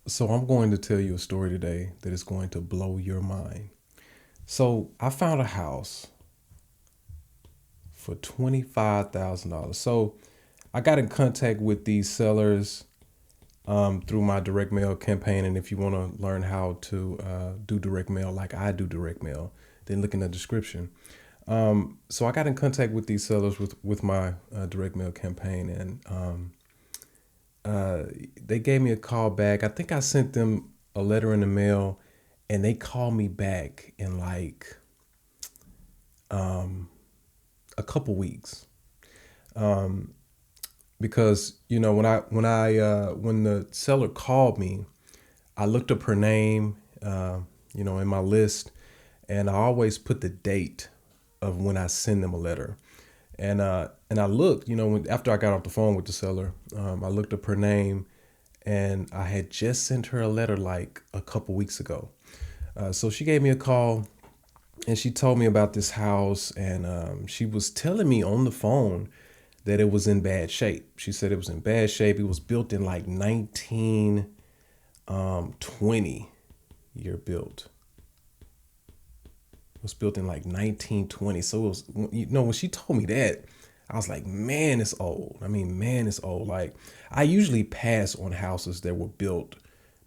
So I'm going to tell you a story today that is going to blow your mind. So I found a house for $25,000. So I got in contact with these sellers through my direct mail campaign. And if you want to learn how to do direct mail like I do direct mail, then look in the description. So I got in contact with these sellers with my direct mail campaign, and uh, they gave me a call back. I think I sent them a letter in the mail, and they called me back in like a couple weeks. Because when the seller called me, I looked up her name, in my list, and I always put the date of when I send them a letter. And I looked, after I got off the phone with the seller, I looked up her name, and I had just sent her a letter like a couple weeks ago. So she gave me a call, and she told me about this house, and she was telling me on the phone that it was in bad shape. She said it was in bad shape. It was built in like 1920 year built. It was built in like 1920. So it was, when she told me that, I was like, man, it's old. I mean, man, it's old. Like, I usually pass on houses that were built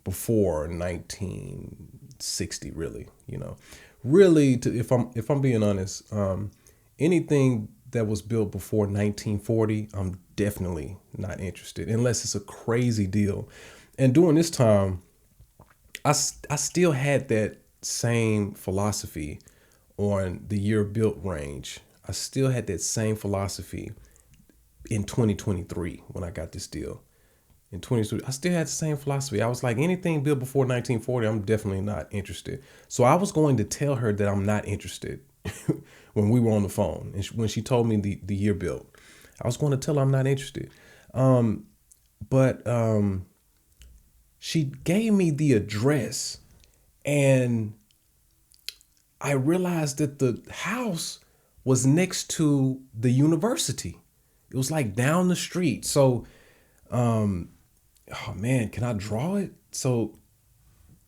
before 1960, really, Really, if I'm being honest, anything that was built before 1940, I'm definitely not interested unless it's a crazy deal. And during this time, I still had that same philosophy on the year built range. I still had that same philosophy in 2023 when I got this deal. In 2023, I still had the same philosophy. I was like, anything built before 1940, I'm definitely not interested. So I was going to tell her that I'm not interested when we were on the phone. And when she told me the year built, I was going to tell her I'm not interested. But she gave me the address, and I realized that the house was next to the university. It was like down the street. So, oh man, can I draw it? So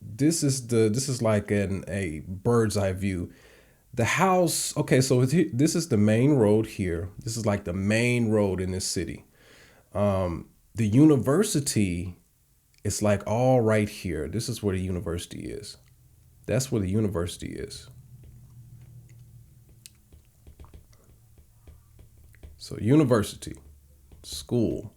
this is like a bird's eye view. The house, okay, so this is the main road here. This is like the main road in this city. The university is like all right here. This is where the university is. That's where the university is. So university, school,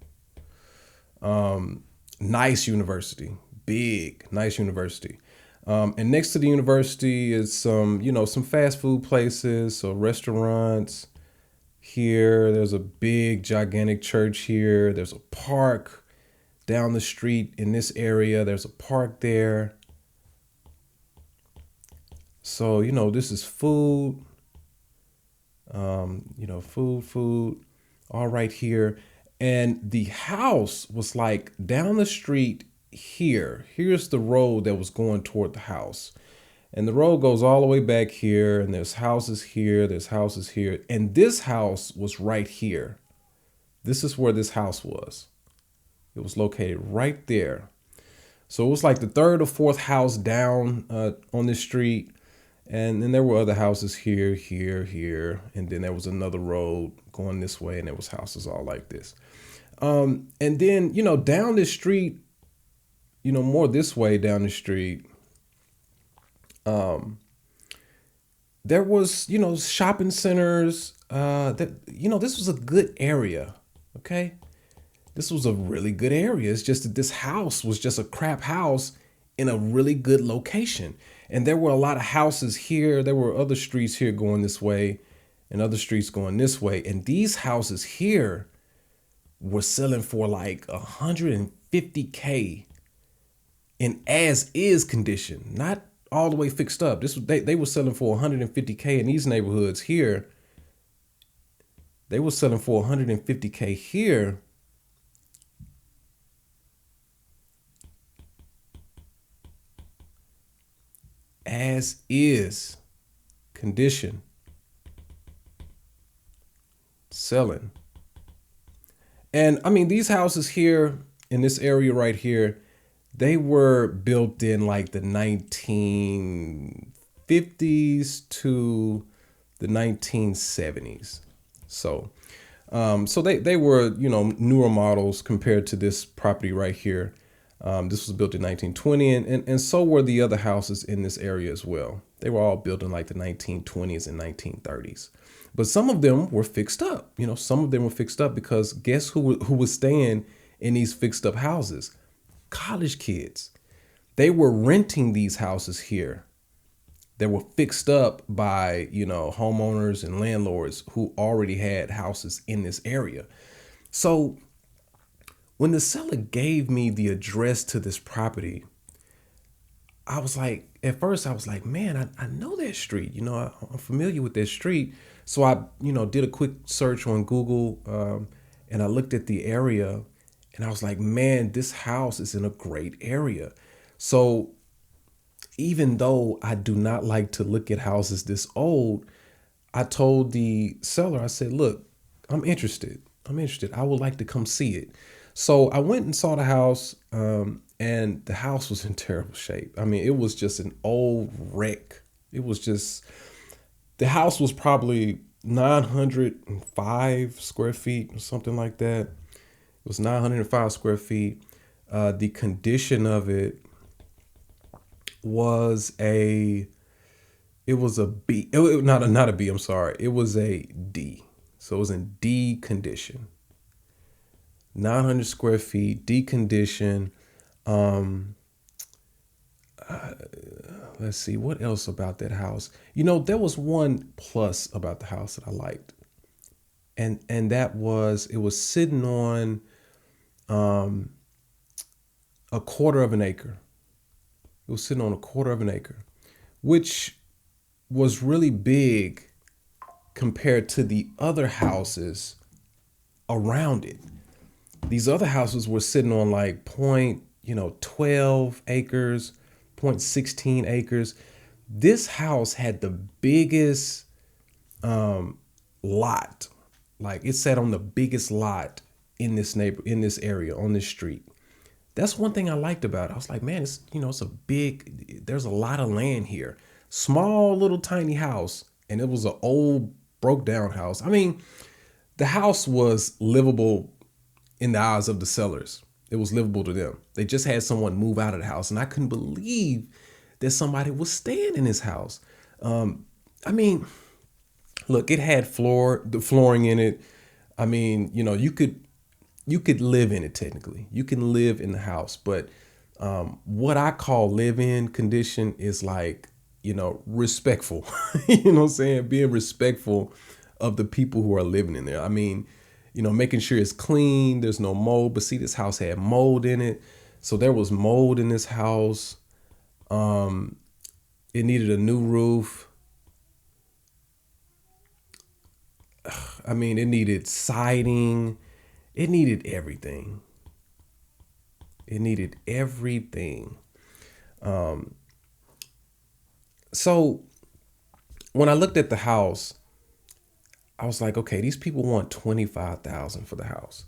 nice university, big, nice university. And next to the university is some fast food places, so restaurants here. There's a big, gigantic church here. There's a park down the street in this area. There's a park there. So, this is food, food, all right here. And the house was like down the street here. Here's the road that was going toward the house. And the road goes all the way back here, and there's houses here, there's houses here. And this house was right here. This is where this house was. It was located right there. So it was like the third or fourth house down on this street. And then there were other houses here, here, here. And then there was another road going this way, and there was houses all like this. And then, down this street, more this way down the street, there was, shopping centers. This was a good area. Okay. This was a really good area. It's just that this house was just a crap house in a really good location. And there were a lot of houses here. There were other streets here going this way and other streets going this way. And these houses here were selling for like 150K in as is condition, not all the way fixed up. They were selling for 150K in these neighborhoods here. They were selling for 150K here. As is condition, selling. And I mean, these houses here in this area right here, They were built in like the 1950s to the 1970s. So, so they were, newer models compared to this property right here. This was built in 1920, and so were the other houses in this area as well. They were all built in like the 1920s and 1930s. But some of them were fixed up. Some of them were fixed up because guess who was staying in these fixed up houses? College kids. They were renting these houses here that were fixed up by, homeowners and landlords who already had houses in this area. So when the seller gave me the address to this property, I was like, at first I was like, man, I know that street. I'm familiar with that street. So I, did a quick search on Google, and I looked at the area and I was like, man, this house is in a great area. So even though I do not like to look at houses this old, I told the seller, I said, look, I'm interested. I'm interested. I would like to come see it. So I went and saw the house, and the house was in terrible shape. I mean, it was just an old wreck. It was just, the house was probably 905 square feet or something like that. It was 905 square feet. The condition of it was it was a B. Not a B. I'm sorry. It was a D. So it was in D condition. 900 square feet, D condition. Let's see what else about that house. There was one plus about the house that I liked, and that was it was sitting on a quarter of an acre. It was sitting on a quarter of an acre, which was really big compared to the other houses around it. These other houses were sitting on like 12 acres, 0.16 acres. This house had the biggest lot. Like it sat on the biggest lot in this area, on this street. That's one thing I liked about it. I was like, man, there's a lot of land here. Small little tiny house. And it was an old broke down house. I mean, the house was livable in the eyes of the sellers. It was livable to them. They just had someone move out of the house. And I couldn't believe that somebody was staying in this house. I mean, look, it had the flooring in it. I mean, you could live in it technically. You can live in the house, but what I call live-in condition is like, respectful. You know what I'm saying? Being respectful of the people who are living in there. I mean, making sure it's clean, there's no mold. But see, this house had mold in it. So there was mold in this house. It needed a new roof. I mean, it needed siding. It needed everything. It needed everything. So when I looked at the house, I was like, okay, these people want $25,000 for the house.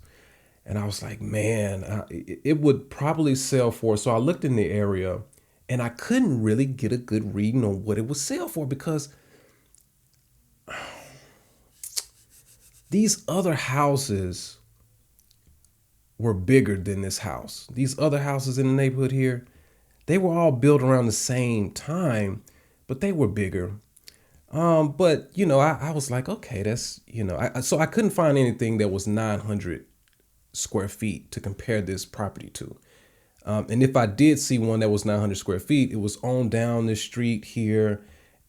And I was like, man, it would probably sell for. So I looked in the area and I couldn't really get a good reading on what it would sell for because these other houses were bigger than this house. These other houses in the neighborhood here, they were all built around the same time, but they were bigger. But I was like, okay, that's, so I couldn't find anything that was 900 square feet to compare this property to. And if I did see one that was 900 square feet, it was on down the street here,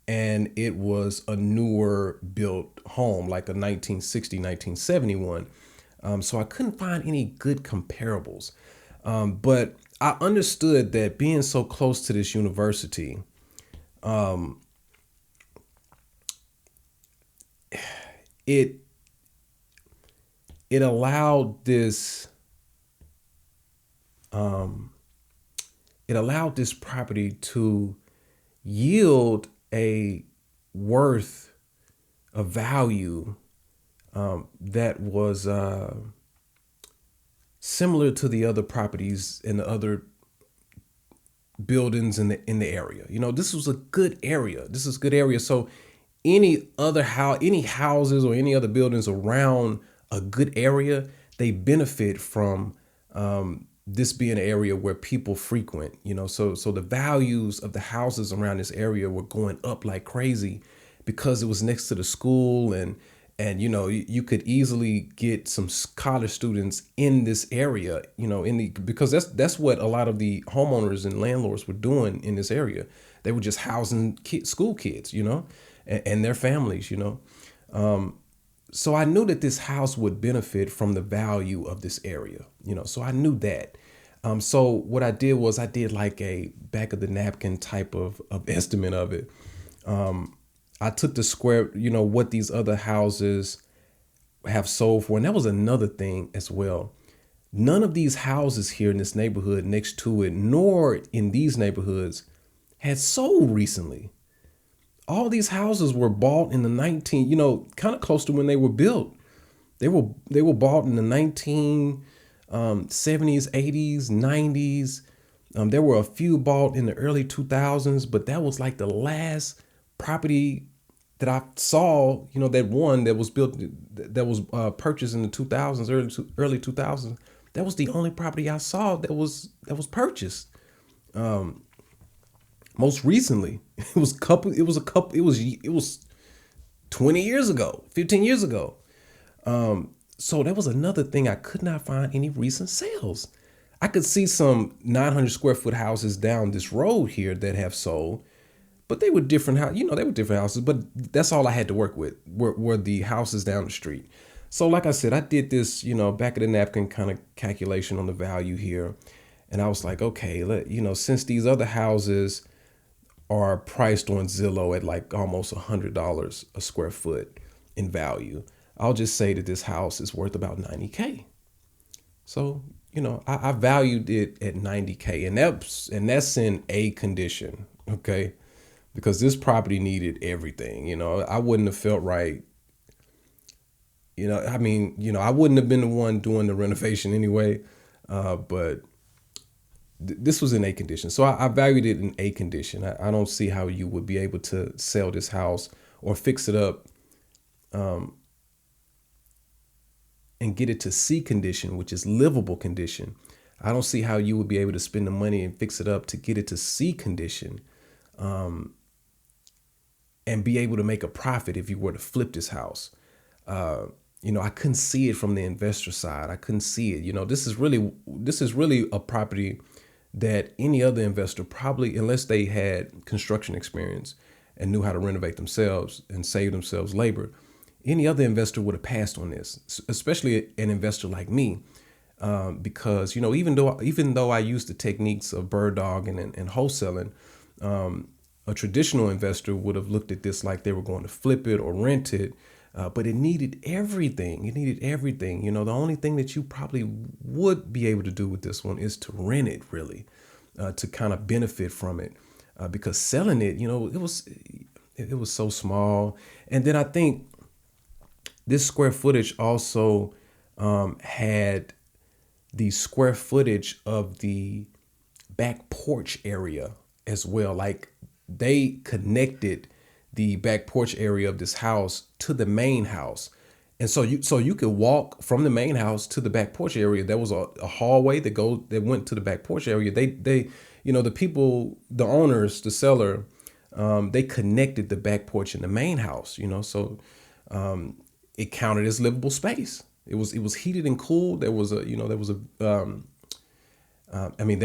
and it was a newer built home, like a 1960, 1971. So I couldn't find any good comparables. But I understood that being so close to this university, it allowed this property to yield a worth, a value that was similar to the other properties in the other buildings in the area. This was a good area. This is a good area. So any houses or any other buildings around a good area, they benefit from this being an area where people frequent. So the values of the houses around this area were going up like crazy because it was next to the school, and you could easily get some college students in this area, because that's what a lot of the homeowners and landlords were doing in this area. They were just housing school kids, and their families. So I knew that this house would benefit from the value of this area, so I knew that. So what I did was I did like a back of the napkin type of estimate of it. I took the square, what these other houses have sold for. And that was another thing as well. None of these houses here in this neighborhood next to it, nor in these neighborhoods, had sold recently. All these houses were bought in the kind of close to when they were built. They were bought in the 1970s, 80s, 90s. There were a few bought in the early 2000s, but that was like the last property that I saw, that one that was built, that was purchased in the 2000s, early 2000s. That was the only property I saw that was purchased. Most recently, it was 20 years ago, 15 years ago. So that was another thing. I could not find any recent sales. I could see some 900 square foot houses down this road here that have sold, but they were different. They were different houses, but that's all I had to work with were the houses down the street. So like I said, I did this, back of the napkin kind of calculation on the value here. And I was like, okay, since these other houses are priced on Zillow at like almost $100 a square foot in value, I'll just say that this house is worth about $90K. So, I valued it at $90K, and that's in A condition. Okay. Because this property needed everything. I wouldn't have felt right. I wouldn't have been the one doing the renovation anyway. But this was in A condition. So I valued it in A condition. I don't see how you would be able to sell this house or fix it up and get it to C condition, which is livable condition. I don't see how you would be able to spend the money and fix it up to get it to C condition. And be able to make a profit if you were to flip this house. I couldn't see it from the investor side. I couldn't see it. This is really a property that any other investor probably, unless they had construction experience and knew how to renovate themselves and save themselves labor, any other investor would have passed on this, especially an investor like me. Because, even though I use the techniques of bird dogging and wholesaling, a traditional investor would have looked at this like they were going to flip it or rent it, but it needed everything. It needed everything. The only thing that you probably would be able to do with this one is to rent it, really, to kind of benefit from it, because selling it, it was so small. And then I think this square footage also had the square footage of the back porch area as well. Like, they connected the back porch area of this house to the main house. And so you could walk from the main house to the back porch area. There was a hallway that went to the back porch area. They the people, the owners, the seller, they connected the back porch and the main house, so it counted as livable space. It was heated and cooled. There was there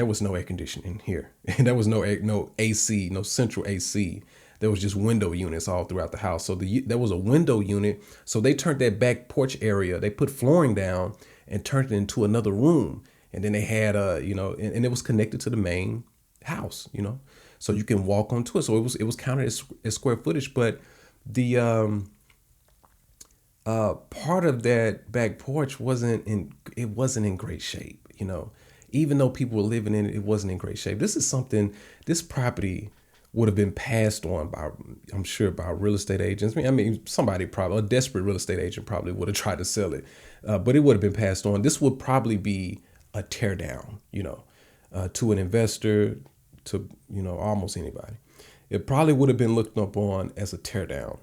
was no air conditioning here. There was no AC, no central AC. There was just window units all throughout the house. So there was a window unit. So they turned that back porch area. They put flooring down and turned it into another room. And then they had and it was connected to the main house. So you can walk onto it. So it was counted as square footage. But the part of that back porch wasn't in great shape. Even though people were living in it, it wasn't in great shape. This property would have been passed on by, I'm sure, by real estate agents. Somebody probably, a desperate real estate agent probably would have tried to sell it, but it would have been passed on. This would probably be a tear down, to an investor, to almost anybody. It probably would have been looked upon as a teardown.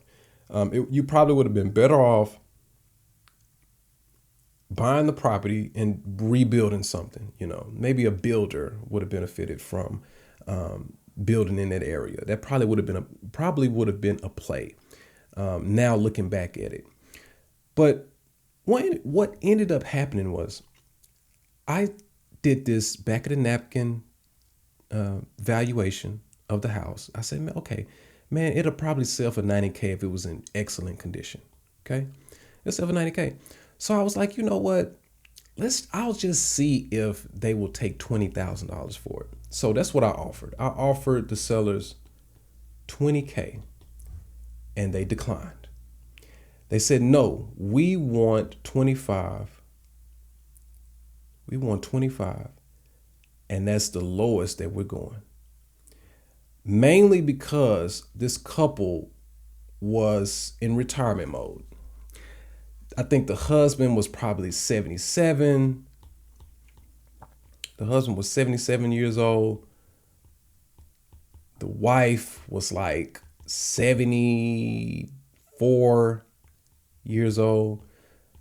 You probably would have been better off buying the property and rebuilding something. Maybe a builder would have benefited from building in that area. That probably would have been a play. Now looking back at it, but what ended up happening was I did this back of the napkin valuation of the house. I said, man, okay, man, it'll probably sell for 90K if it was in excellent condition. Okay, it'll sell for 90K. So I was like, you know what? I'll just see if they will take $20,000 for it. So that's what I offered. I offered the sellers 20K and they declined. They said, no, we want 25. We want 25. And that's the lowest that we're going. Mainly because this couple was in retirement mode. I think the husband was probably 77. The husband was 77 years old. The wife was like 74 years old.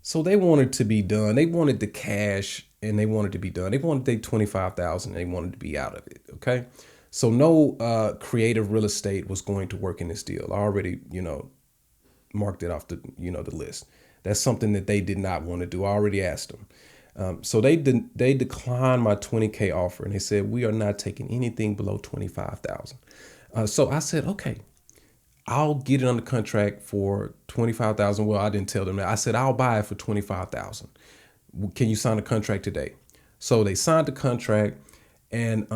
So they wanted to be done. They wanted the cash and they wanted to be done. They wanted their 25,000 and they wanted to be out of it. Okay. So no creative real estate was going to work in this deal. I already, marked it off the list. That's something that they did not want to do. I already asked them. So they declined my 20K offer and they said, we are not taking anything below 25,000. So I said, okay, I'll get it under contract for 25,000. Well, I didn't tell them that. I said, I'll buy it for 25,000. Can you sign the contract today? So they signed the contract, and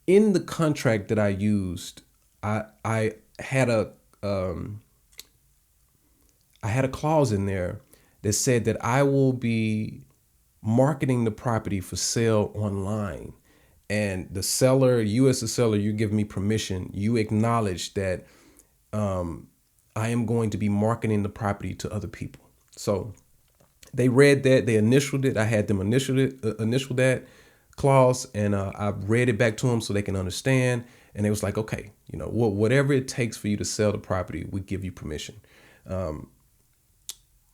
in the contract that I used, I had a clause in there that said that I will be marketing the property for sale online. And the seller, you as the seller, you give me permission. You acknowledge that I am going to be marketing the property to other people. So they read that, they initialed it. I had them initial that clause, and I read it back to them so they can understand. And it was like, okay, whatever it takes for you to sell the property, we give you permission.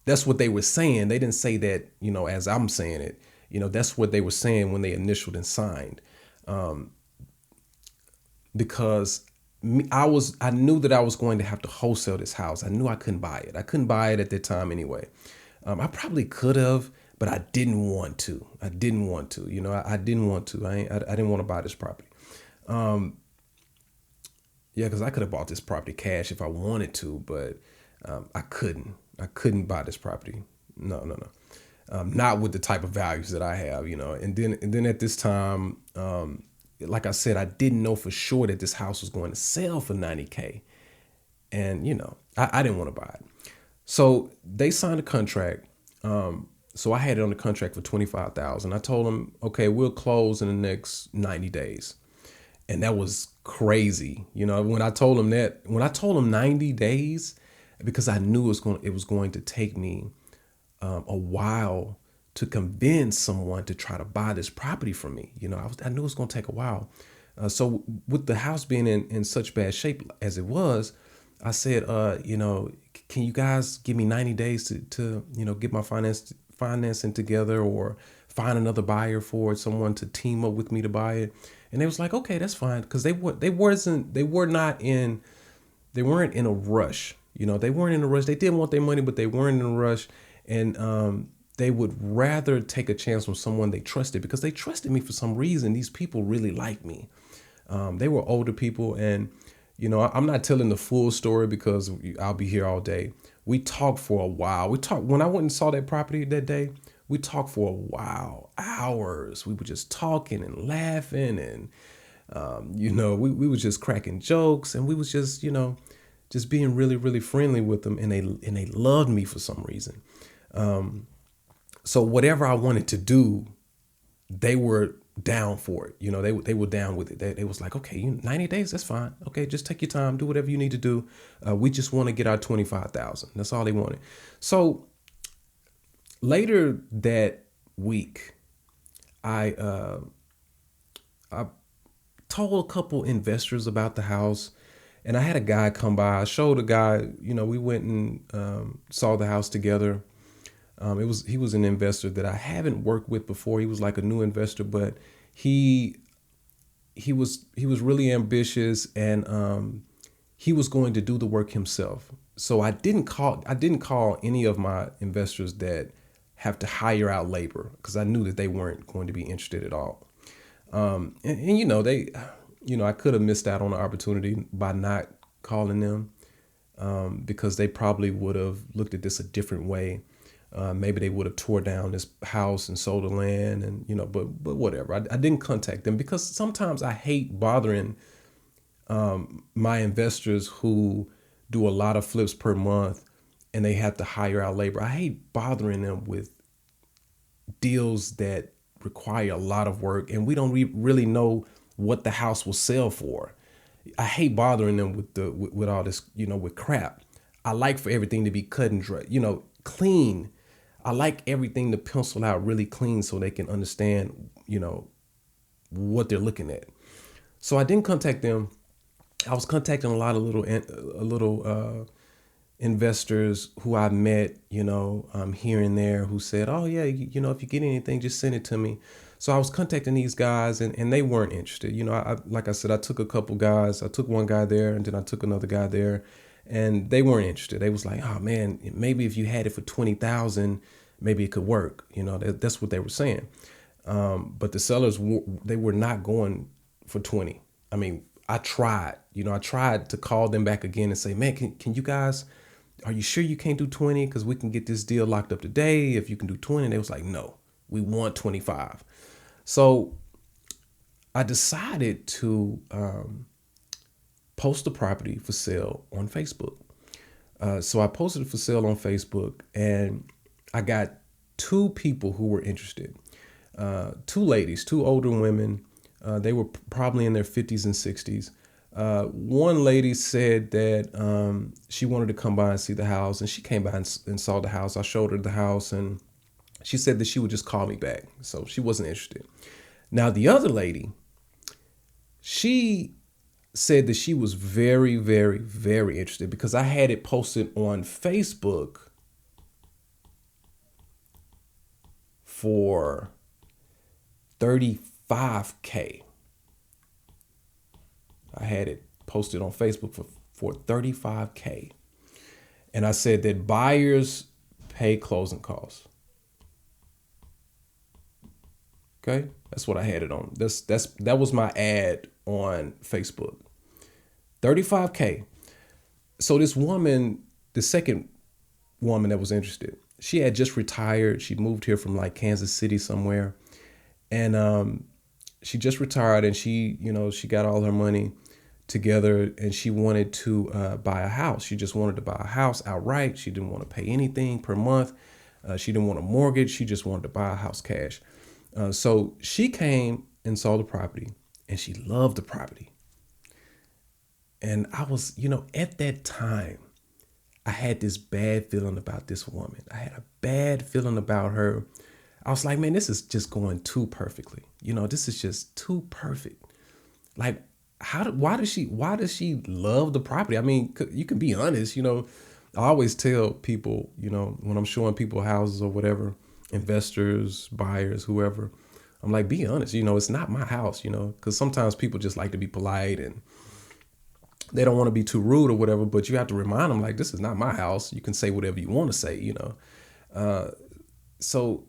That's what they were saying. They didn't say that, as I'm saying it. That's what they were saying when they initialed and signed. Because I knew that I was going to have to wholesale this house. I knew I couldn't buy it. I couldn't buy it at that time anyway. I probably could have, but I didn't want to. I didn't want to. I didn't want to. I didn't want to buy this property. Yeah, because I could have bought this property cash if I wanted to, but I couldn't. I couldn't buy this property. No. Not with the type of values that I have, And then at this time, like I said, I didn't know for sure that this house was going to sell for 90K. And, I didn't want to buy it. So they signed a contract. So I had it on the contract for 25,000. I told them, okay, we'll close in the next 90 days. And that was crazy. When I told them 90 days, because I knew it was going to take me a while to convince someone to try to buy this property from me. I knew it was going to take a while. So with the house being in such bad shape as it was, I said, can you guys give me 90 days to get my financing together or find another buyer for it, someone to team up with me to buy it. And they was like, okay, that's fine. Because they weren't in a rush. They weren't in a rush. They did want their money, but they weren't in a rush. And they would rather take a chance on someone they trusted, because they trusted me for some reason. These people really liked me. They were older people, and I'm not telling the full story because I'll be here all day. We talked for a while. When I went and saw that property that day. We talked for a while, hours. We were just talking and laughing, and we were just cracking jokes, and we was just just being really, really friendly with them, and they loved me for some reason. So whatever I wanted to do, they were down for it. They were down with it. They was like, okay, 90 days, that's fine. Okay, just take your time, do whatever you need to do. We just want to get our 25,000. That's all they wanted. So later that week, I told a couple investors about the house, and I had a guy come by. I showed a guy, we went and saw the house together. He was an investor that I haven't worked with before. He was like a new investor, but he he was really ambitious, and he was going to do the work himself. So I didn't call any of my investors that have to hire out labor, because I knew that they weren't going to be interested at all. And I could have missed out on the opportunity by not calling them, because they probably would have looked at this a different way. Maybe they would have tore down this house and sold the land, and but whatever. I didn't contact them because sometimes I hate bothering my investors who do a lot of flips per month, and they have to hire out labor. I hate bothering them with deals that require a lot of work, and we don't really know what the house will sell for. I hate bothering them with all this, with crap. I like for everything to be cut and dry, clean. I like everything to pencil out really clean so they can understand, what they're looking at. So I didn't contact them. I was contacting a lot of little investors who I met, here and there, who said, "Oh yeah, if you get anything, just send it to me." So I was contacting these guys, and they weren't interested. Like I said, I took a couple guys. I took one guy there, and then I took another guy there, and they weren't interested. They was like, "Oh man, maybe if you had it for 20,000, maybe it could work." That's what they were saying. But the sellers, they were not going for 20. I mean, I tried. I tried to call them back again and say, "Man, can you guys? Are you sure you can't do 20? Because we can get this deal locked up today if you can do 20." And they was like, "No, we want 25." So I decided to post the property for sale on Facebook. So I posted it for sale on Facebook, and I got two people who were interested. Two ladies, two older women. They were probably in their 50s and 60s. One lady said that she wanted to come by and see the house, and she came by and saw the house. I showed her the house, and she said that she would just call me back. So she wasn't interested. Now, the other lady, she said that she was very, very, very interested because I had it posted on Facebook for 35K. I had it posted on Facebook for 35K. And I said that buyers pay closing costs. Okay, that's what I had it on. That was my ad on Facebook. 35K. So this woman, the second woman that was interested, she had just retired. She moved here from like Kansas City somewhere, and she just retired, and she got all her money together, and she wanted to buy a house. She just wanted to buy a house outright. She didn't want to pay anything per month. She didn't want a mortgage. She just wanted to buy a house cash. So she came and saw the property, and she loved the property. And I was, at that time, I had this bad feeling about this woman. I had a bad feeling about her. I was like, man, this is just going too perfectly. This is just too perfect. Like, why does she love the property? I mean, you can be honest, I always tell people, when I'm showing people houses or whatever, investors, buyers, whoever, I'm like, be honest, it's not my house, because sometimes people just like to be polite and they don't want to be too rude or whatever, but you have to remind them, like, this is not my house. You can say whatever you want to say, So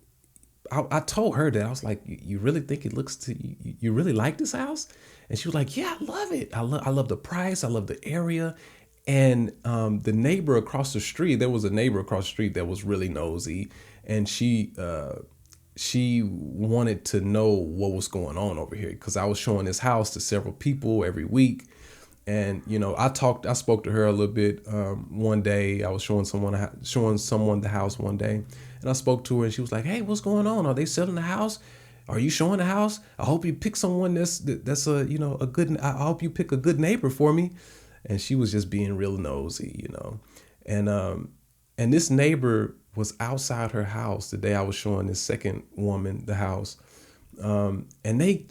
I told her that. I was like, you really think it looks to you really like this house? And she was like, yeah, I love it. I love the price. I love the area. And the neighbor across the street, there was a neighbor across the street that was really nosy, and she wanted to know what was going on over here, because I was showing this house to several people every week. And I spoke to her a little bit one day. I was showing someone the house one day, and I spoke to her, and she was like, "Hey, what's going on? Are they selling the house? Are you showing the house? I hope you pick someone that's a good. I hope you pick a good neighbor for me." And she was just being real nosy, and this neighbor was outside her house the day I was showing this second woman the house, and they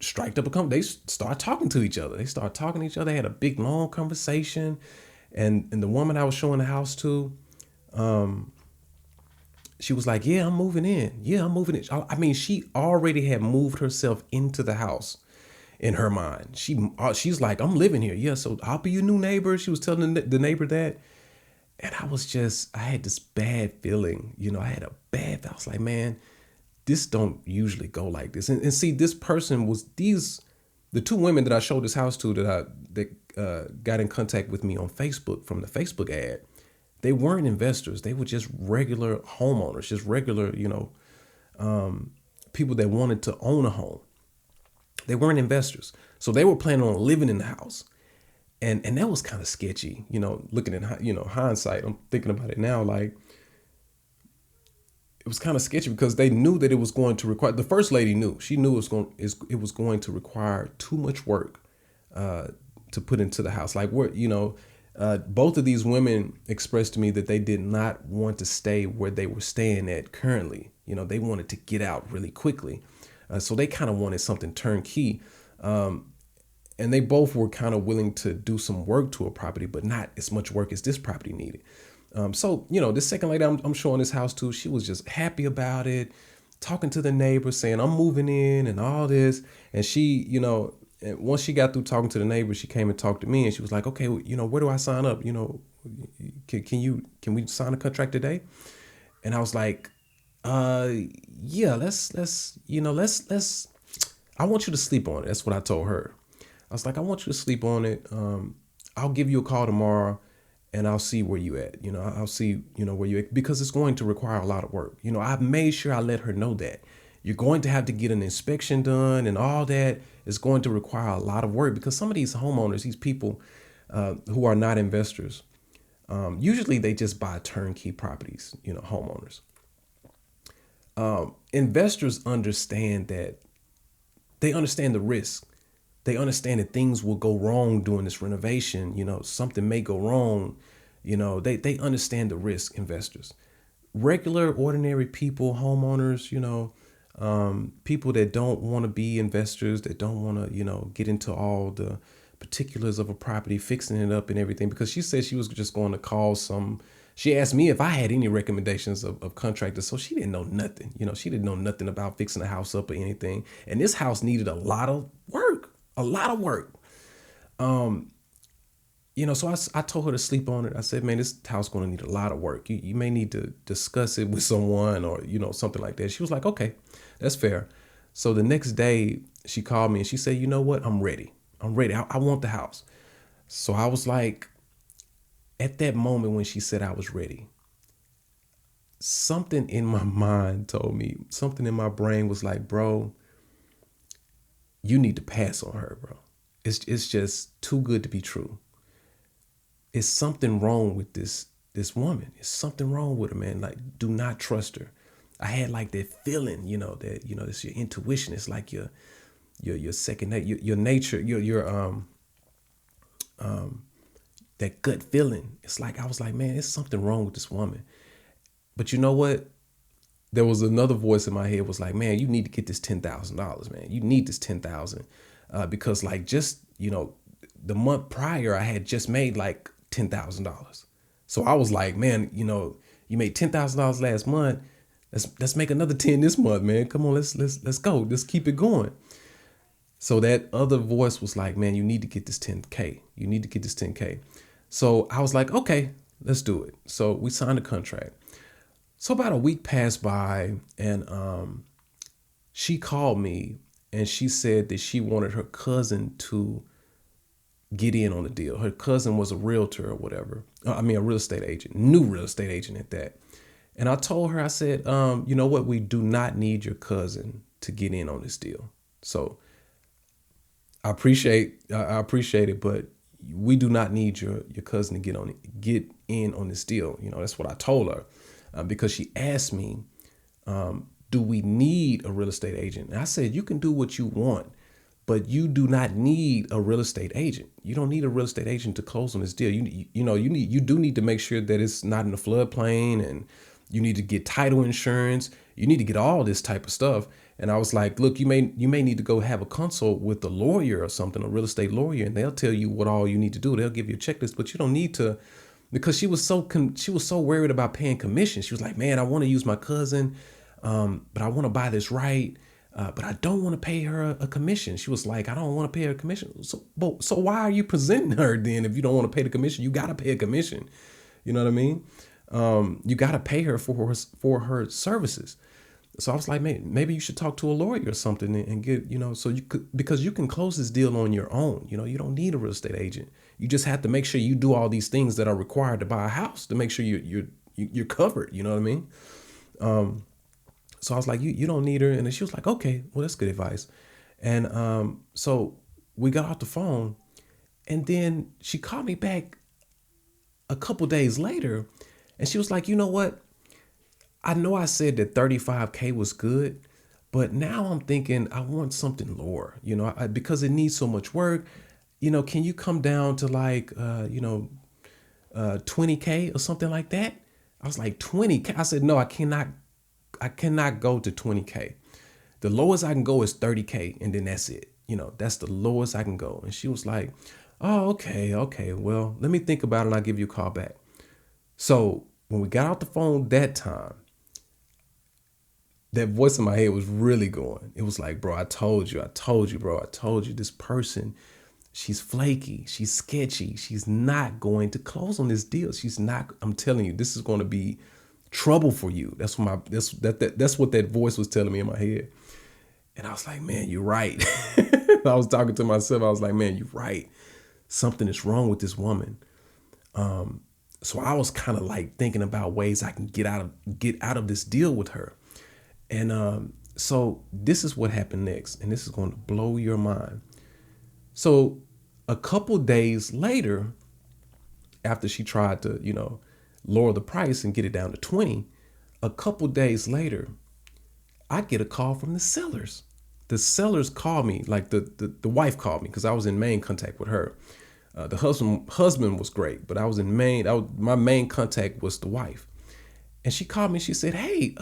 striked up they start talking to each other. They start talking to each other. They had a big long conversation. And the woman I was showing the house to, she was like, yeah, I'm moving in. Yeah, I'm moving in. I mean, she already had moved herself into the house in her mind. She's like, I'm living here. Yeah, so I'll be your new neighbor. She was telling the neighbor that. And I had this bad feeling. I was like, man, this don't usually go like this. And see, this person was the two women that I showed this house to that got in contact with me on Facebook from the Facebook ad. They weren't investors. They were just regular homeowners, just regular, people that wanted to own a home. They weren't investors. So they were planning on living in the house. And that was kind of sketchy, looking at, hindsight. I'm thinking about it now, like, it was kind of sketchy because they knew that it was going to require, the first lady knew, she knew it was going to require too much work to put into the house. Like, both of these women expressed to me that they did not want to stay where they were staying at currently. They wanted to get out really quickly. So they kind of wanted something turnkey. And they both were kind of willing to do some work to a property, but not as much work as this property needed. So, this second lady I'm showing this house to, she was just happy about it, talking to the neighbors, saying, I'm moving in and all this. And she, and once she got through talking to the neighbors, she came and talked to me and she was like, okay, where do I sign up? Can we sign a contract today? And I was like, yeah, let's, I want you to sleep on it. That's what I told her. I was like, I want you to sleep on it. I'll give you a call tomorrow and I'll see where you at. I'll see, where you at, because it's going to require a lot of work. I made sure I let her know that you're going to have to get an inspection done and all that is going to require a lot of work because some of these homeowners, these people who are not investors, usually they just buy turnkey properties, homeowners. Investors understand that they understand the risk. They understand that things will go wrong during this renovation. Something may go wrong. They understand the risk, investors. Regular, ordinary people, homeowners, people that don't want to be investors, that don't want to, get into all the particulars of a property, fixing it up and everything. Because she said she was just going to call she asked me if I had any recommendations of contractors. So she didn't know nothing. She didn't know nothing about fixing a house up or anything. And this house needed a lot of work. So I told her to sleep on it. I said, man, this house going to need a lot of work. You may need to discuss it with someone or, something like that. She was like, okay, that's fair. So the next day she called me and she said, you know what? I'm ready. I want the house. So I was like, at that moment when she said I was ready, something in my mind told me, something in my brain was like, bro, you need to pass on her, bro. It's just too good to be true. It's something wrong with this woman. It's something wrong with her, man. Like, do not trust her. I had like that feeling, that it's your intuition. It's like your second nature, your nature, your that gut feeling. It's like I was like, man, there's something wrong with this woman. But you know what? There was another voice in my head was like, man, you need to get this $10,000, man. You need this 10,000 because like just, the month prior, I had just made like $10,000. So I was like, man, you made $10,000 last month. Let's make another 10 this month, man. Come on, let's go. Let's keep it going. So that other voice was like, man, you need to get this 10K. You need to get this 10K. So I was like, okay, let's do it. So we signed a contract. So about a week passed by and she called me and she said that she wanted her cousin to get in on the deal. Her cousin was a realtor or whatever. A real estate agent, new real estate agent at that. And I told her, I said, you know what? We do not need your cousin to get in on this deal. So I appreciate it, but we do not need your cousin to get in on this deal. That's what I told her. Because she asked me, do we need a real estate agent? And I said, you can do what you want, but you do not need a real estate agent. You don't need a real estate agent to close on this deal. You do need to make sure that it's not in the floodplain, and you need to get title insurance. You need to get all this type of stuff. And I was like, look, you may need to go have a consult with a lawyer or something, a real estate lawyer, and they'll tell you what all you need to do. They'll give you a checklist, but you don't need to, because she was so worried about paying commission. She was like, man, I want to use my cousin, but I want to buy this right. But I don't want to pay her a commission. She was like, I don't want to pay her a commission. So why are you presenting her then if you don't want to pay the commission? You got to pay a commission. You know what I mean? You got to pay her for her services. So I was like, man, maybe you should talk to a lawyer or something and get, so you could, because you can close this deal on your own. You don't need a real estate agent. You just have to make sure you do all these things that are required to buy a house to make sure you're covered. You know what I mean? So I was like, you don't need her. And then she was like, okay, well, that's good advice. And so we got off the phone, and then she called me back a couple days later, and she was like, you know what? I know I said that 35K was good, but now I'm thinking I want something lower, because it needs so much work. Can you come down to like, 20K or something like that? I was like, 20K. I said, no, I cannot go to 20K. The lowest I can go is 30K, and then that's it. That's the lowest I can go. And she was like, oh, okay. Well, let me think about it and I'll give you a call back. So when we got off the phone that time, that voice in my head was really going. It was like, bro, I told you, bro. I told you this person, she's flaky. She's sketchy. She's not going to close on this deal. She's not, I'm telling you, this is going to be trouble for you. That's what that voice was telling me in my head. And I was like, man, you're right. I was talking to myself. I was like, man, you're right. Something is wrong with this woman. So I was kind of like thinking about ways I can get out of this deal with her. And so this is what happened next, and this is going to blow your mind. So a couple days later, after she tried to, lower the price and get it down to 20, a couple days later, I get a call from the sellers. The sellers called me, like the wife called me, because I was in main contact with her. The husband was great, but I was in my main contact was the wife. And she called me, she said, hey,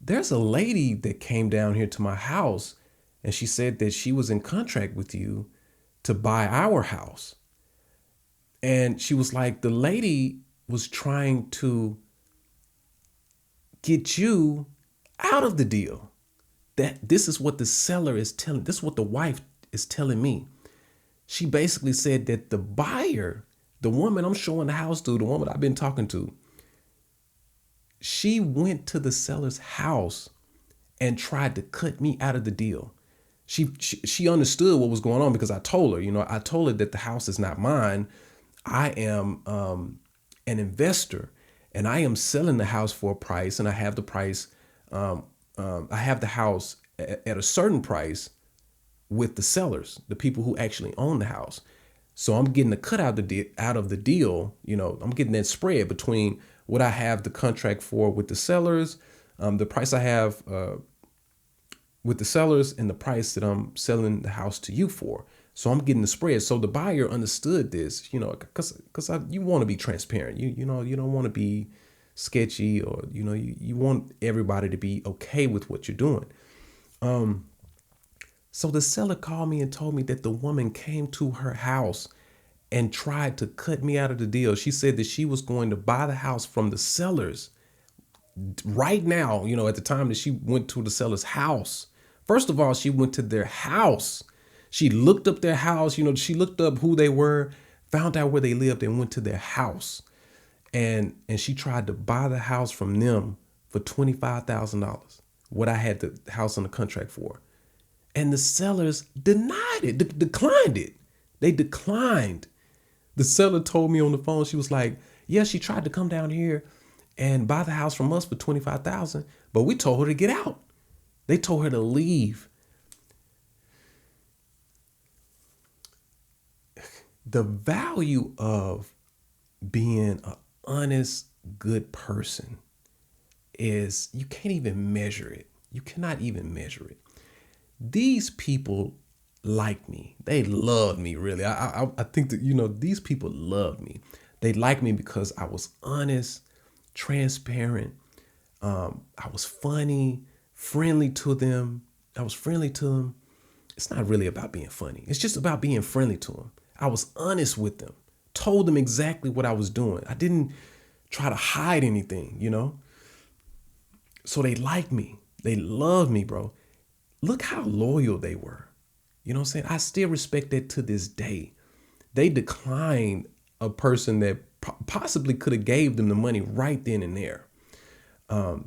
there's a lady that came down here to my house, and she said that she was in contract with you to buy our house. And she was like, the lady was trying to get you out of the deal. That this is what the seller is telling, this is what the wife is telling me. She basically said that the buyer, the woman I'm showing the house to, the woman I've been talking to, she went to the seller's house and tried to cut me out of the deal. She understood what was going on, because I told her that the house is not mine. I am an investor, and I am selling the house for a price, and I have the price. I have the house at a certain price with the sellers, the people who actually own the house. So I'm getting the cut out of the deal. I'm getting that spread between what I have the contract for with the sellers, the price I have with the sellers, and the price that I'm selling the house to you for. So I'm getting the spread. So the buyer understood this, because you want to be transparent. You don't want to be sketchy, or you want everybody to be okay with what you're doing. So the seller called me and told me that the woman came to her house and tried to cut me out of the deal. She said that she was going to buy the house from the sellers right now, at the time that she went to the seller's house. First of all, she went to their house. She looked up their house, she looked up who they were, found out where they lived, and went to their house. And she tried to buy the house from them for $25,000, what I had the house on the contract for. And the sellers denied it, declined it. They declined. The seller told me on the phone, she was like, yeah, she tried to come down here and buy the house from us for $25,000, but we told her to get out. They told her to leave. The value of being an honest, good person is, you can't even measure it. You cannot even measure it. These people like me. They love me, really. I think that, these people love me. They like me because I was honest, transparent. I was funny, friendly to them. I was friendly to them. It's not really about being funny. It's just about being friendly to them. I was honest with them, told them exactly what I was doing. I didn't try to hide anything, you know? So they liked me. They loved me, bro. Look how loyal they were. You know what I'm saying? I still respect that to this day. They declined a person that possibly could have gave them the money right then and there.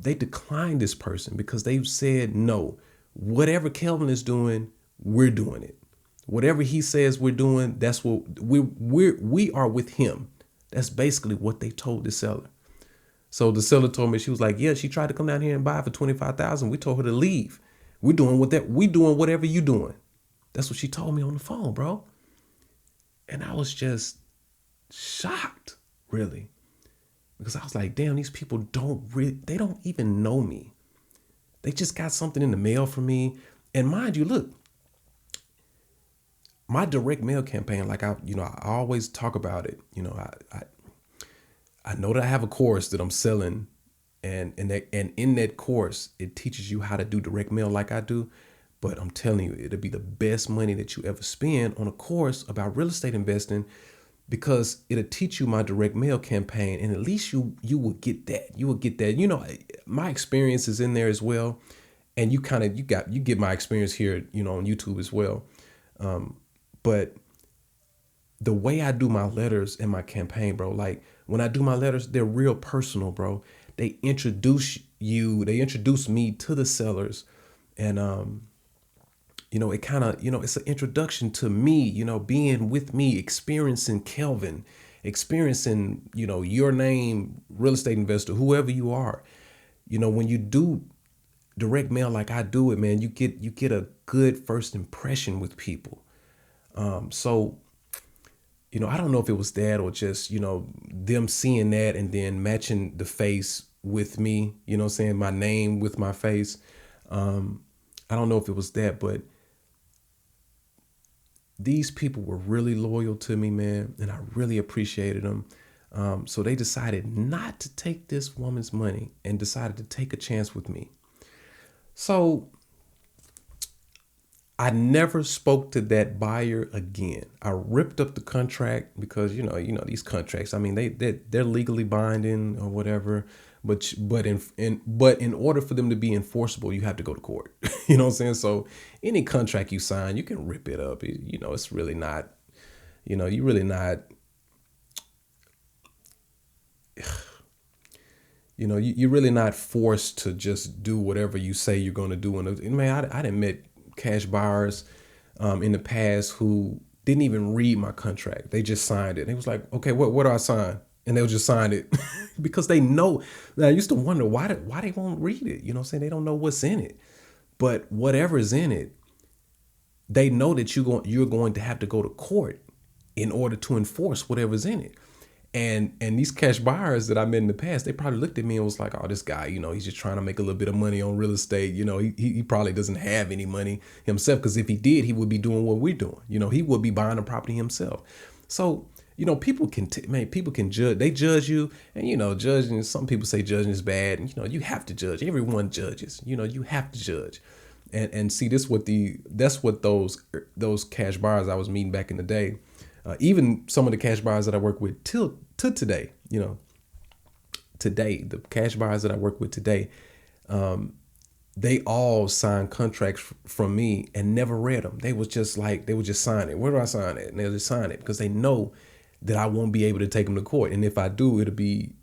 They declined this person because they said no. Whatever Kelvin is doing, we're doing it. Whatever he says we're doing, that's what we are with him. That's basically what they told the seller. So the seller told me, she was like, yeah, she tried to come down here and buy for 25,000. We told her to leave. We're doing what that we doing whatever you doing. That's what she told me on the phone, bro. And I was just shocked, really. Because I was like, damn, these people they don't even know me. They just got something in the mail for me. And mind you, look, my direct mail campaign, like I always talk about it. I know that I have a course that I'm selling, and in that course, it teaches you how to do direct mail like I do. But I'm telling you, it'll be the best money that you ever spend on a course about real estate investing, because it'll teach you my direct mail campaign, and at least you will get that. You will get that. My experience is in there as well, and you get my experience here, on YouTube as well. But the way I do my letters in my campaign, bro, like when I do my letters, they're real personal, bro. They introduce me to the sellers, and it kind of, it's an introduction to me, being with me, experiencing Kelvin, experiencing, your name, real estate investor, whoever you are. When you do direct mail like I do it, man, you get a good first impression with people. So I don't know if it was that or just, them seeing that and then matching the face with me, saying my name with my face. I don't know if it was that, but these people were really loyal to me, man, and I really appreciated them. So they decided not to take this woman's money and decided to take a chance with me. So I never spoke to that buyer again. I ripped up the contract because these contracts. I mean, they're legally binding or whatever. But in order for them to be enforceable, you have to go to court. You know what I'm saying? So any contract you sign, you can rip it up. It's really not. You really not. You're really not forced to just do whatever you say you're going to do. And man, I didn't met cash buyers in the past who didn't even read my contract. They just signed it. They was like, okay, what do I sign? And they'll just sign it because they know. I used to wonder why they won't read it. You know what I'm saying? They don't know what's in it. But whatever's in it, they know that you're going to have to go to court in order to enforce whatever's in it. And these cash buyers that I met in the past, they probably looked at me and was like, oh, this guy, he's just trying to make a little bit of money on real estate. He probably doesn't have any money himself, because if he did, he would be doing what we're doing. He would be buying a property himself. So, people can judge. They judge you, and judging. Some people say judging is bad, and you have to judge. Everyone judges. You have to judge, and see that's what those cash buyers I was meeting back in the day. Even some of the cash buyers that I work with to today, today, the cash buyers that I work with today, they all signed contracts from me and never read them. They would just sign it. Where do I sign it? And they'll just sign it because they know that I won't be able to take them to court. And if I do, it'll be,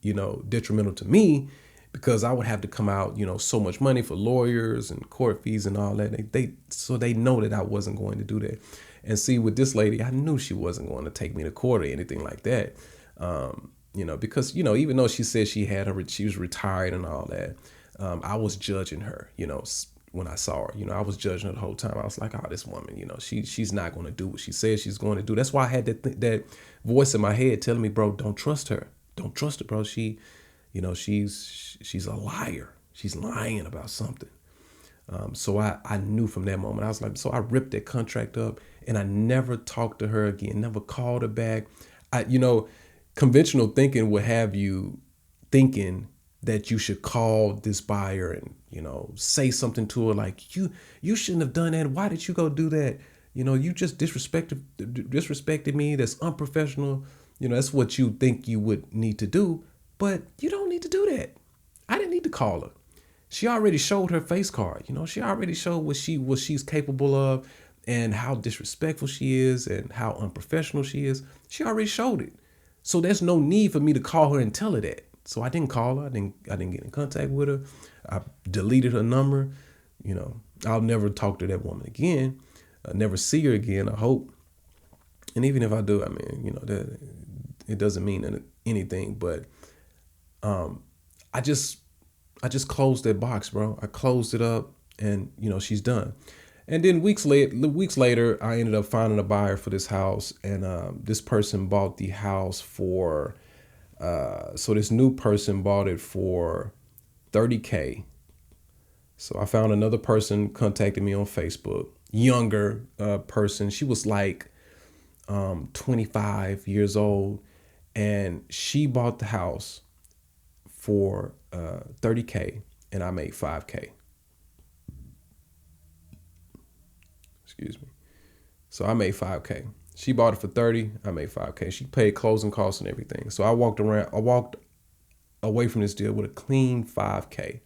detrimental to me, because I would have to come out, so much money for lawyers and court fees and all that. So they know that I wasn't going to do that. And see, with this lady, I knew she wasn't going to take me to court or anything like that. Because, even though she said she was retired and all that, I was judging her, when I saw her. I was judging her the whole time. I was like, oh, this woman, she's not going to do what she says she's going to do. That's why I had that voice in my head telling me, bro, don't trust her. Don't trust her, bro. She's a liar. She's lying about something. So I knew from that moment. I was like, so I ripped that contract up, and I never talked to her again, never called her back. Conventional thinking would have you thinking that you should call this buyer and, say something to her like, you shouldn't have done that. Why did you go do that? You just disrespected me. That's unprofessional. That's what you think you would need to do, but you don't need to do that. I didn't need to call her. She already showed her face card. She already showed what she's capable of and how disrespectful she is and how unprofessional she is. She already showed it. So there's no need for me to call her and tell her that. So I didn't call her. I didn't get in contact with her. I deleted her number. I'll never talk to that woman again. I'll never see her again, I hope. And even if I do, I mean, that it doesn't mean anything. But I just closed that box, bro. I closed it up, and she's done. And then weeks later, I ended up finding a buyer for this house, and this person bought the house for. So this new person bought it for $30K. So I found another person contacted me on Facebook, younger person. She was like 25 years old, and she bought the house for $30K, and I made $5K. Excuse me. So I made $5K. She bought it for 30. I made $5K. She paid closing costs and everything. So I walked away from this deal with a clean $5K.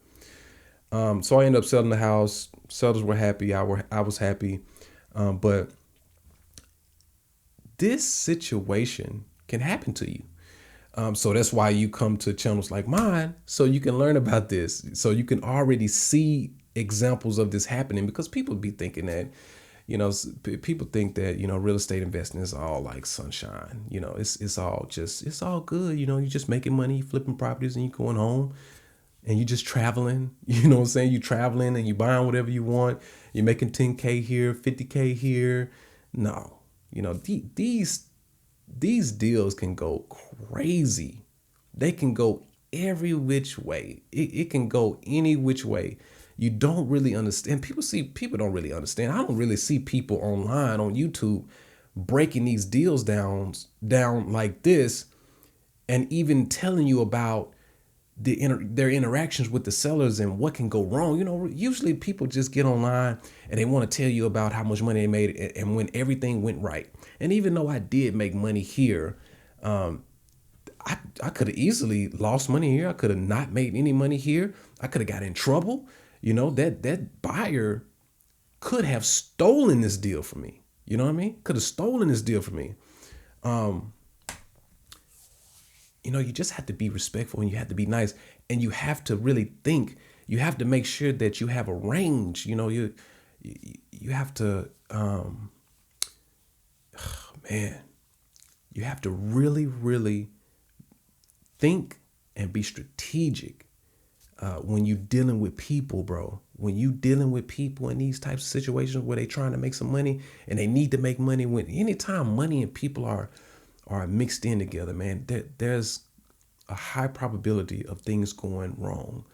So I ended up selling the house. Sellers were happy. I was happy. But this situation can happen to you. So that's why you come to channels like mine, so you can learn about this. So you can already see examples of this happening, because people be thinking that, people think that, real estate investing is all like sunshine. It's all good. You're just making money, flipping properties, and you're going home and you're just traveling. You know what I'm saying? You're traveling and you're buying whatever you want. You're making 10K here, 50K here. No, these deals can go crazy. They can go every which way. It can go any which way. You don't really understand. People don't really understand. I don't really see people online on YouTube breaking these deals down like this, and even telling you about their interactions with the sellers and what can go wrong. Usually people just get online and they want to tell you about how much money they made and when everything went right. And even though I did make money here, I could have easily lost money here. I could have not made any money here. I could have got in trouble. That buyer could have stolen this deal from me. You know what I mean? Could have stolen this deal from me. You just have to be respectful, and you have to be nice, and you have to really think. You have to make sure that you have a range. You have to, you have to really, really think and be strategic when you dealing with people, bro. When you dealing with people in these types of situations where they trying to make some money and they need to make money, anytime money and people are mixed in together, man, there's a high probability of things going wrong.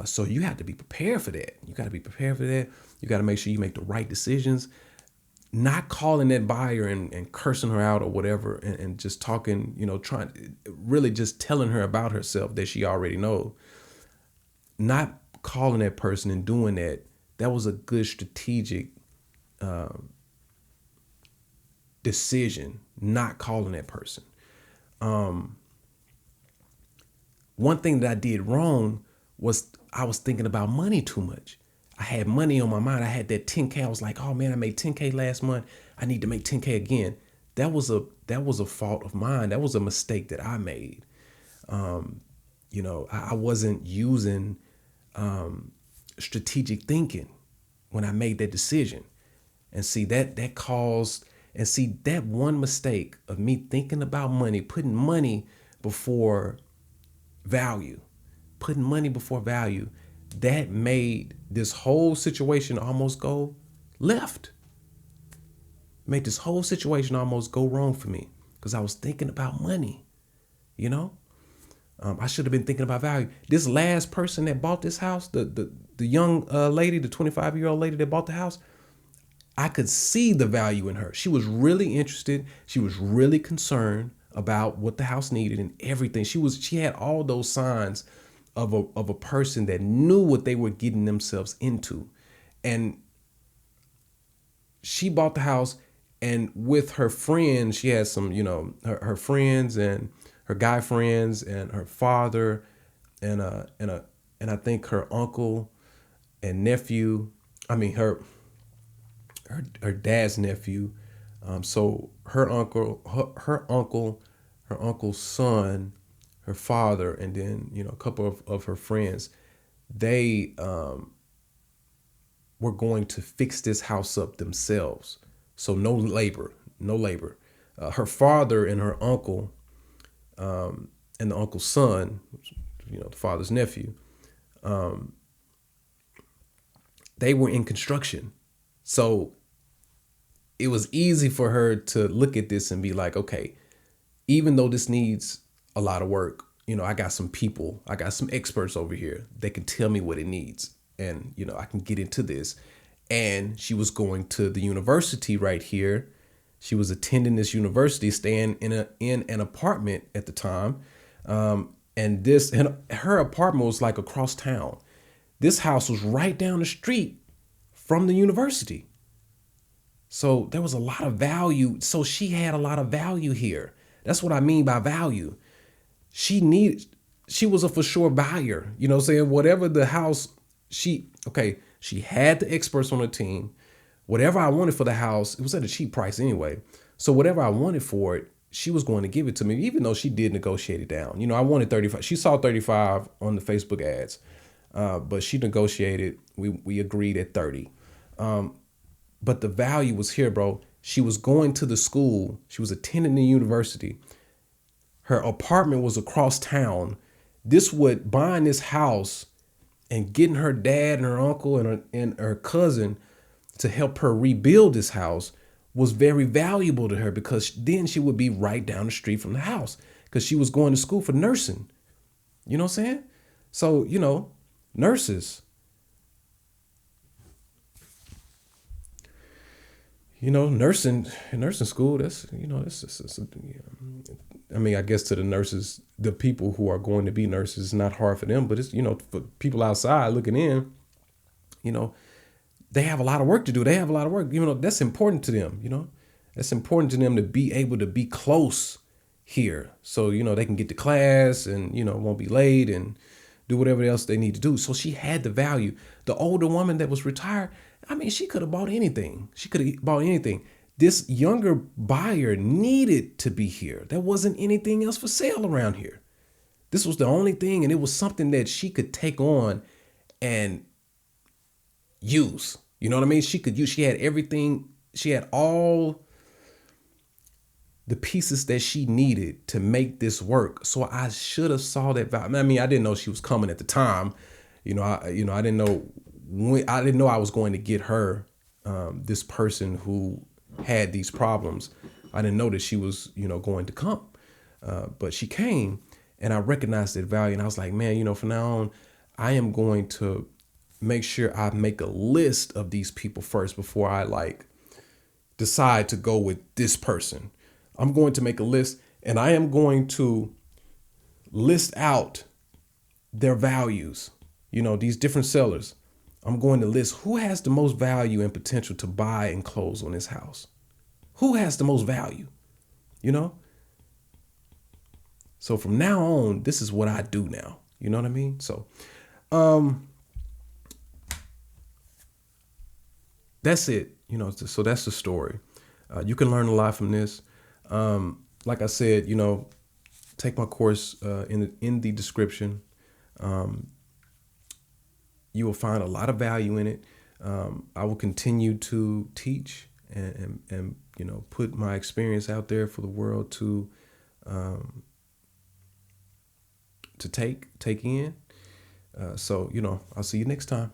So you have to be prepared for that. You got to be prepared for that. You got to make sure you make the right decisions, not calling that buyer and cursing her out or whatever, and just talking, really just telling her about herself that she already knows. Not calling that person and doing that. That was a good strategic decision, not calling that person. One thing that I did wrong was I was thinking about money too much. I had money on my mind. I had that 10K. I was like, oh man, I made 10K last month. I need to make 10K again. That was a fault of mine. That was a mistake that I made. I wasn't using strategic thinking when I made that decision. And see that caused, and see that one mistake of me thinking about money, putting money before value, that made this whole situation almost go left. Made this whole situation almost go wrong for me because I was thinking about money, I should have been thinking about value. This last person that bought this house, the young lady, the 25-year-old lady that bought the house, I could see the value in her. She was really interested. She was really concerned about what the house needed and everything. She had all those signs of a person that knew what they were getting themselves into. And she bought the house, and with her friends, she had some, her friends and her guy friends and her father and I think her uncle and nephew. I mean her dad's nephew. So her uncle, her uncle's son, her father, and then a couple of her friends. They were going to fix this house up themselves. So no labor, no labor. Her father and her uncle, and the uncle's son, the father's nephew, they were in construction. So it was easy for her to look at this and be like, okay, even though this needs a lot of work, I got some people, I got some experts over here. They can tell me what it needs. And, I can get into this. And she was going to the university right here. She was attending this university, staying in an apartment at the time. And her apartment was like across town. This house was right down the street from the university. So there was a lot of value. So she had a lot of value here. That's what I mean by value. She was a for sure buyer. You know what I'm saying? Whatever the house, she had the experts on the team. Whatever I wanted for the house, it was at a cheap price anyway. So whatever I wanted for it, she was going to give it to me, even though she did negotiate it down. I wanted 35. She saw 35 on the Facebook ads, but she negotiated. We agreed at 30. But the value was here, bro. She was going to the school. She was attending the university. Her apartment was across town. Buying this house and getting her dad and her uncle and her cousin to help her rebuild this house was very valuable to her, because then she would be right down the street from the house, because she was going to school for nursing. You know what I'm saying? So, nurses, nursing school, I mean, I guess to the nurses, the people who are going to be nurses, it's not hard for them, but it's, for people outside looking in, they have a lot of work to do. They have a lot of work, that's important to them, that's important to them to be able to be close here. So, they can get to class and, won't be late and do whatever else they need to do. So she had the value. The older woman that was retired, I mean, she could have bought anything. This younger buyer needed to be here. There wasn't anything else for sale around here. This was the only thing, and it was something that she could take on and use. You know what I mean? She could use. She had everything. She had all the pieces that she needed to make this work. So I should have saw that value. I mean, I didn't know she was coming at the time. I didn't know I didn't know I was going to get her, this person who had these problems. I didn't know that she was, going to come. But she came, and I recognized that value. And I was like, man, from now on, I am going to make sure I make a list of these people first before I decide to go with this person. I'm going to make a list, and I am going to list out their values, these different sellers. I'm going to list who has the most value and potential to buy and close on this house. Who has the most value, So from now on, this is what I do now. You know what I mean? So, that's it. So that's the story. You can learn a lot from this. Like I said, take my course in the description. You will find a lot of value in it. I will continue to teach and put my experience out there for the world to take in. So I'll see you next time.